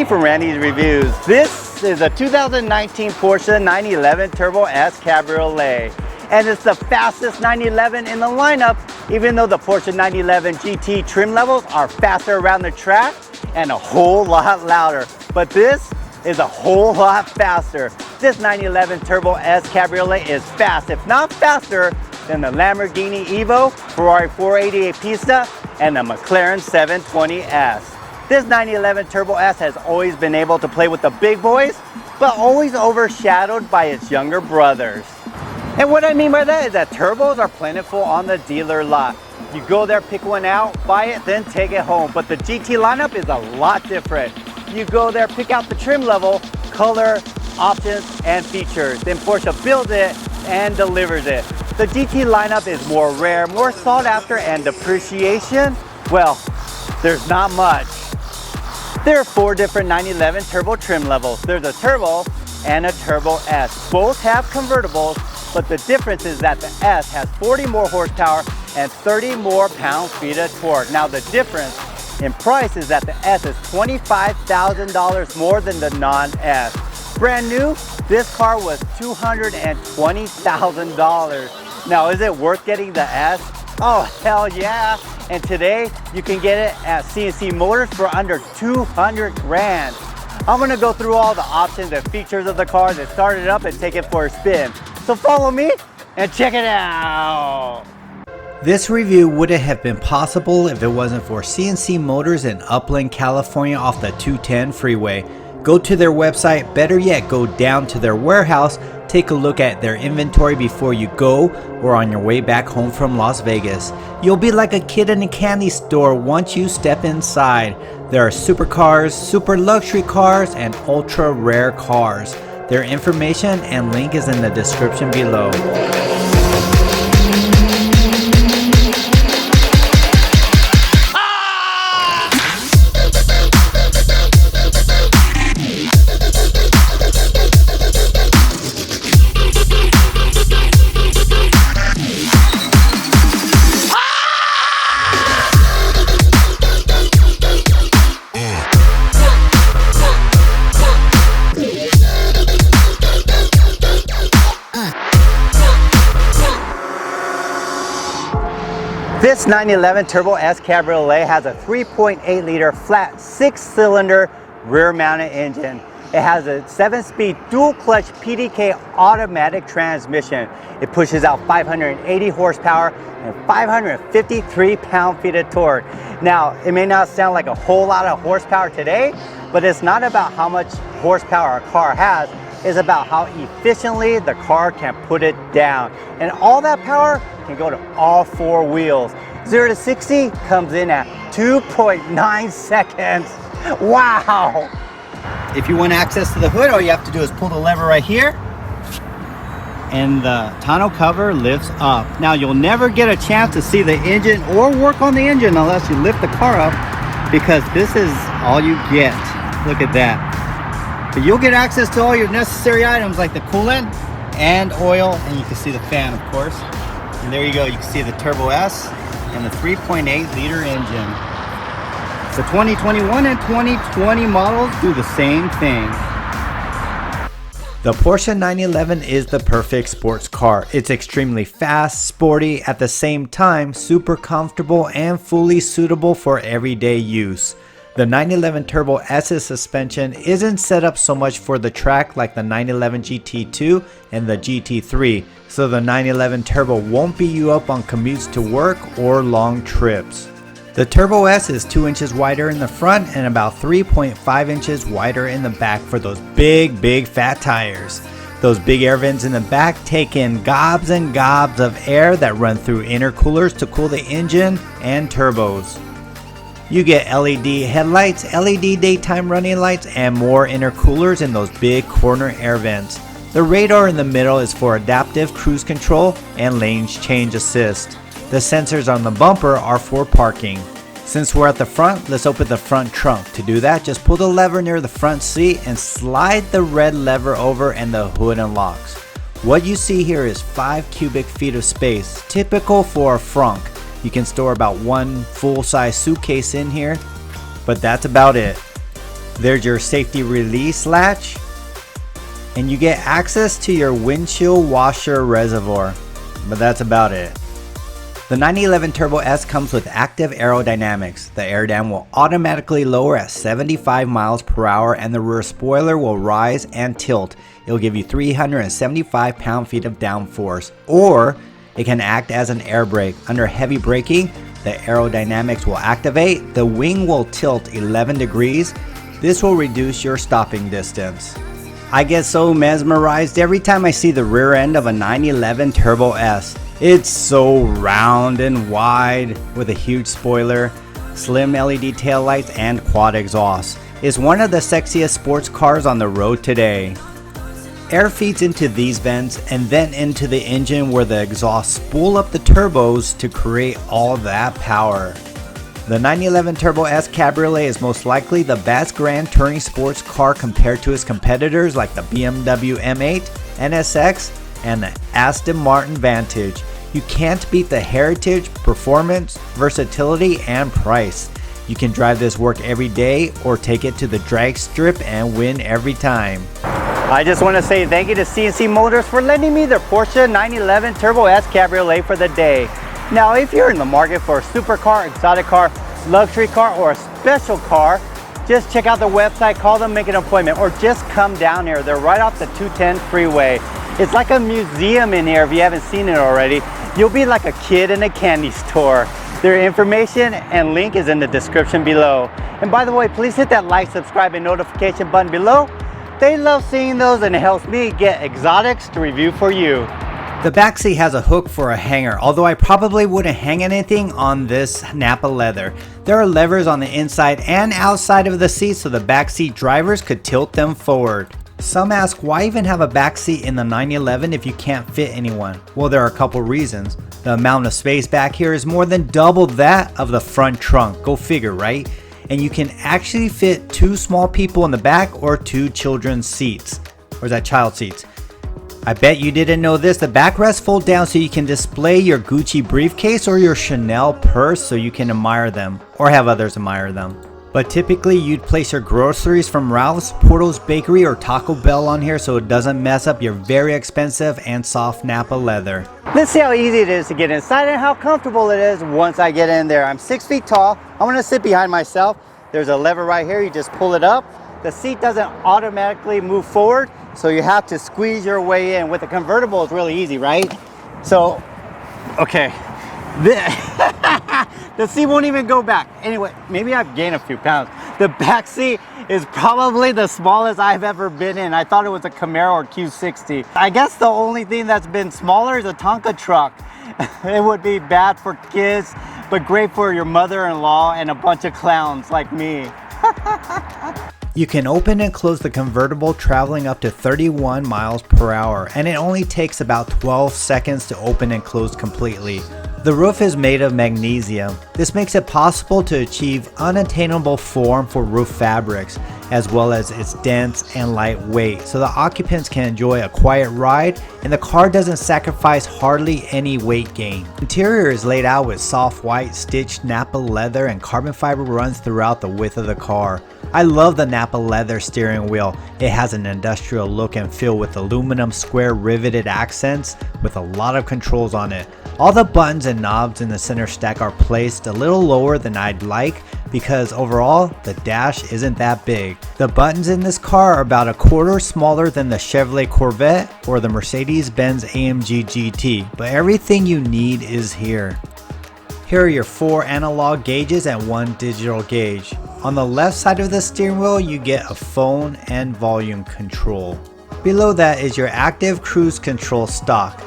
Randy from Randy's Reviews. This is a 2019 Porsche 911 Turbo S Cabriolet. And it's the fastest 911 in the lineup, even though the Porsche 911 GT trim levels are faster around the track and a whole lot louder. But this is a whole lot faster. This 911 Turbo S Cabriolet is fast, if not faster, than the Lamborghini Evo, Ferrari 488 Pista, and the McLaren 720S. This 911 Turbo S has always been able to play with the big boys, but always overshadowed by its younger brothers. And what I mean by that is that turbos are plentiful on the dealer lot. You go there, pick one out, buy it, then take it home. But the GT lineup is a lot different. You go there, pick out the trim level, color, options, and features. Then Porsche builds it and delivers it. The GT lineup is more rare, more sought after, and depreciation, well, there's not much. There are 4 different 911 turbo trim levels. There's a turbo and a turbo S. Both have convertibles, but the difference is that the S has 40 more horsepower and 30 more pound-feet of torque. Now the difference in price is that the S is $25,000 more than the non-S. Brand new, this car was $220,000. Now is it worth getting the S? Oh hell yeah! And today you can get it at CNC Motors for under 200 grand. I'm gonna go through all the options and features of the car, then start it up and take it for a spin. So follow me and check it out. This review wouldn't have been possible if it wasn't for CNC Motors in Upland, California off the 210 freeway. Go to their website, better yet go down to their warehouse, take a look at their inventory before you go or on your way back home from Las Vegas. You'll be like a kid in a candy store once you step inside. There are supercars, super luxury cars, and ultra rare cars. Their information and link is in the description below. This 911 Turbo S Cabriolet has a 3.8 liter flat 6-cylinder rear-mounted engine. It has a 7-speed dual-clutch PDK automatic transmission. It pushes out 580 horsepower and 553 pound-feet of torque. Now, it may not sound like a whole lot of horsepower today, but it's not about how much horsepower a car has. It's about how efficiently the car can put it down. And all that power can go to all 4 wheels. 0 to 60 comes in at 2.9 seconds. Wow! If you want access to the hood, all you have to do is pull the lever right here, and the tonneau cover lifts up. Now you'll never get a chance to see the engine or work on the engine unless you lift the car up, because this is all you get. Look at that. But you'll get access to all your necessary items like the coolant and oil, and you can see the fan, of course. And there you go, you can see the Turbo S and the 3.8 liter engine. The 2021 and 2020 models do the same thing. The Porsche 911 is the perfect sports car. It's extremely fast, sporty, at the same time super comfortable and fully suitable for everyday use. The 911 Turbo S's suspension isn't set up so much for the track like the 911 GT2 and the GT3, so the 911 Turbo won't beat you up on commutes to work or long trips. The Turbo S is 2 inches wider in the front and about 3.5 inches wider in the back for those big fat tires. Those big air vents in the back take in gobs and gobs of air that run through intercoolers to cool the engine and turbos. You get LED headlights, LED daytime running lights, and more intercoolers in those big corner air vents. The radar in the middle is for adaptive cruise control and lane change assist. The sensors on the bumper are for parking. Since we're at the front, let's open the front trunk. To do that, just pull the lever near the front seat and slide the red lever over and the hood unlocks. What you see here is 5 cubic feet of space, typical for a frunk. You can store about 1 full-size suitcase in here, but that's about it. There's your safety release latch. And you get access to your windshield washer reservoir. But that's about it. The 911 Turbo S comes with active aerodynamics. The air dam will automatically lower at 75 miles per hour and the rear spoiler will rise and tilt. It will give you 375 pound-feet of downforce. Or it can act as an air brake. Under heavy braking, the aerodynamics will activate. The wing will tilt 11 degrees. This will reduce your stopping distance. I get so mesmerized every time I see the rear end of a 911 Turbo S. It's so round and wide with a huge spoiler, slim LED taillights and quad exhaust. It's one of the sexiest sports cars on the road today. Air feeds into these vents and then into the engine where the exhaust spool up the turbos to create all that power. The 911 Turbo S Cabriolet is most likely the best grand touring sports car compared to its competitors like the BMW M8, NSX, and the Aston Martin Vantage. You can't beat the heritage, performance, versatility, and price. You can drive this work every day or take it to the drag strip and win every time. I just want to say thank you to CNC Motors for lending me their Porsche 911 Turbo S Cabriolet for the day. Now, if you're in the market for a supercar, exotic car, luxury car, or a special car, just check out their website, call them, make an appointment, or just come down here. They're right off the 210 freeway. It's like a museum in here if you haven't seen it already. You'll be like a kid in a candy store. Their information and link is in the description below. And by the way, please hit that like, subscribe, and notification button below. They love seeing those and it helps me get exotics to review for you. The back seat has a hook for a hanger, although I probably wouldn't hang anything on this Nappa leather. There are levers on the inside and outside of the seat so the back seat drivers could tilt them forward. Some ask why even have a back seat in the 911 if you can't fit anyone? Well, there are a couple reasons. The amount of space back here is more than double that of the front trunk. Go figure, right? And you can actually fit 2 small people in the back or 2 children's seats. Or is that child seats? I bet you didn't know this. The backrests fold down so you can display your Gucci briefcase or your Chanel purse so you can admire them or have others admire them. But typically you'd place your groceries from Ralph's, Porto's Bakery, or Taco Bell on here so it doesn't mess up your very expensive and soft Nappa leather. Let's see how easy it is to get inside and how comfortable it is once I get in there. I'm 6 feet tall. I'm gonna sit behind myself. There's a lever right here. You just pull it up. The seat doesn't automatically move forward, so you have to squeeze your way in. With the convertible, it's really easy, right? So, okay. The seat won't even go back. Anyway, maybe I've gained a few pounds. The back seat is probably the smallest I've ever been in. I thought it was a Camaro or Q60. I guess the only thing that's been smaller is a Tonka truck. It would be bad for kids, but great for your mother-in-law and a bunch of clowns like me. You can open and close the convertible traveling up to 31 miles per hour, and it only takes about 12 seconds to open and close completely. The roof is made of magnesium. This makes it possible to achieve unattainable form for roof fabrics, as well as it's dense and lightweight, so the occupants can enjoy a quiet ride and the car doesn't sacrifice hardly any weight gain. Interior is laid out with soft white stitched Nappa leather and carbon fiber runs throughout the width of the car. I love the Nappa leather steering wheel. It has an industrial look and feel with aluminum square riveted accents with a lot of controls on it. All the buttons and knobs in the center stack are placed a little lower than I'd like because overall the dash isn't that big. The buttons in this car are about a quarter smaller than the Chevrolet Corvette or the Mercedes-Benz AMG GT, but everything you need is here. Here are your 4 analog gauges and 1 digital gauge. On the left side of the steering wheel you get a phone and volume control. Below that is your active cruise control stock.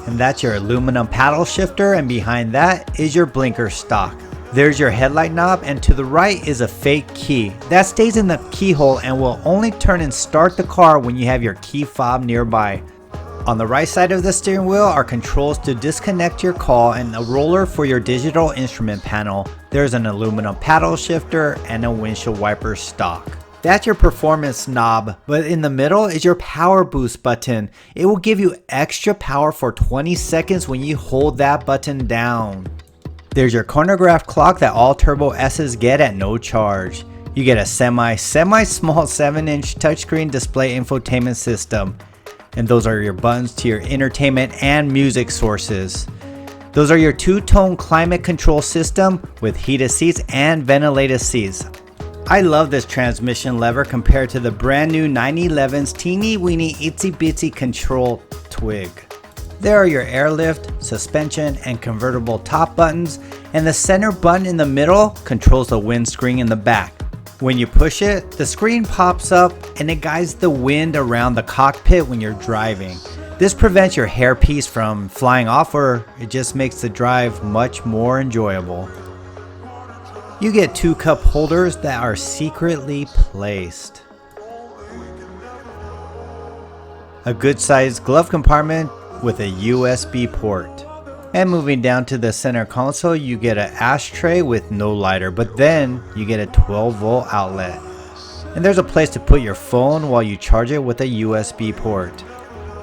And that's your aluminum paddle shifter, and behind that is your blinker stock. There's your headlight knob, and to the right is a fake key. That stays in the keyhole and will only turn and start the car when you have your key fob nearby. On the right side of the steering wheel are controls to disconnect your call and a roller for your digital instrument panel. There's an aluminum paddle shifter and a windshield wiper stock. That's your performance knob, but in the middle is your power boost button. It will give you extra power for 20 seconds when you hold that button down. There's your chronograph clock that all Turbo S's get at no charge. You get a semi small 7-inch touchscreen display infotainment system. And those are your buttons to your entertainment and music sources. Those are your two-tone climate control system with heated seats and ventilated seats. I love this transmission lever compared to the brand new 911's teeny weeny itsy bitsy control twig. There are your airlift, suspension, and convertible top buttons, and the center button in the middle controls the windscreen in the back. When you push it, the screen pops up and it guides the wind around the cockpit when you're driving. This prevents your hairpiece from flying off, or it just makes the drive much more enjoyable. You get 2 cup holders that are secretly placed. A good sized glove compartment with a USB port. And moving down to the center console, you get an ashtray with no lighter, but then you get a 12-volt outlet. And there's a place to put your phone while you charge it with a USB port.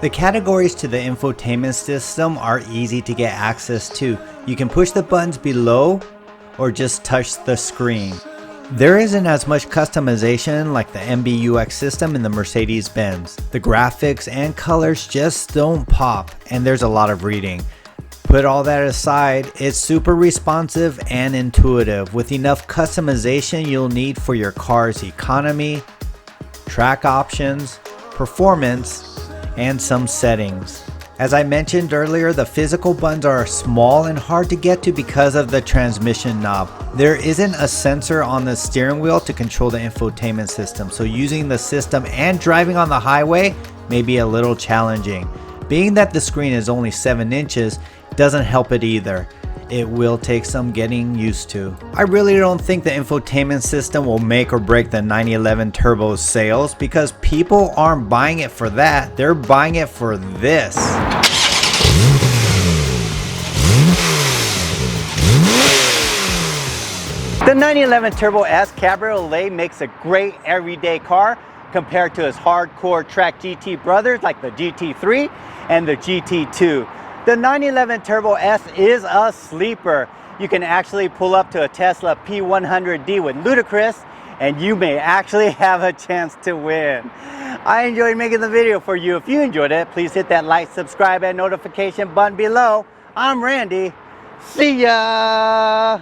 The categories to the infotainment system are easy to get access to. You can push the buttons below or just touch the screen. There isn't as much customization like the MBUX system in the Mercedes-Benz. The graphics and colors just don't pop, and there's a lot of reading. Put all that aside, it's super responsive and intuitive with enough customization you'll need for your car's economy, track options, performance, and some settings. As I mentioned earlier, the physical buttons are small and hard to get to because of the transmission knob. There isn't a sensor on the steering wheel to control the infotainment system, so using the system and driving on the highway may be a little challenging. Being that the screen is only 7 inches, doesn't help it either. It will take some getting used to. I really don't think the infotainment system will make or break the 911 Turbo's sales, because people aren't buying it for that, they're buying it for this. The 911 Turbo S Cabriolet makes a great everyday car compared to its hardcore track GT brothers like the GT3 and the GT2. The 911 Turbo S is a sleeper. You can actually pull up to a Tesla P100D with Ludacris and you may actually have a chance to win. I enjoyed making the video for you. If you enjoyed it, please hit that like, subscribe, and notification button below. I'm Randy. See ya!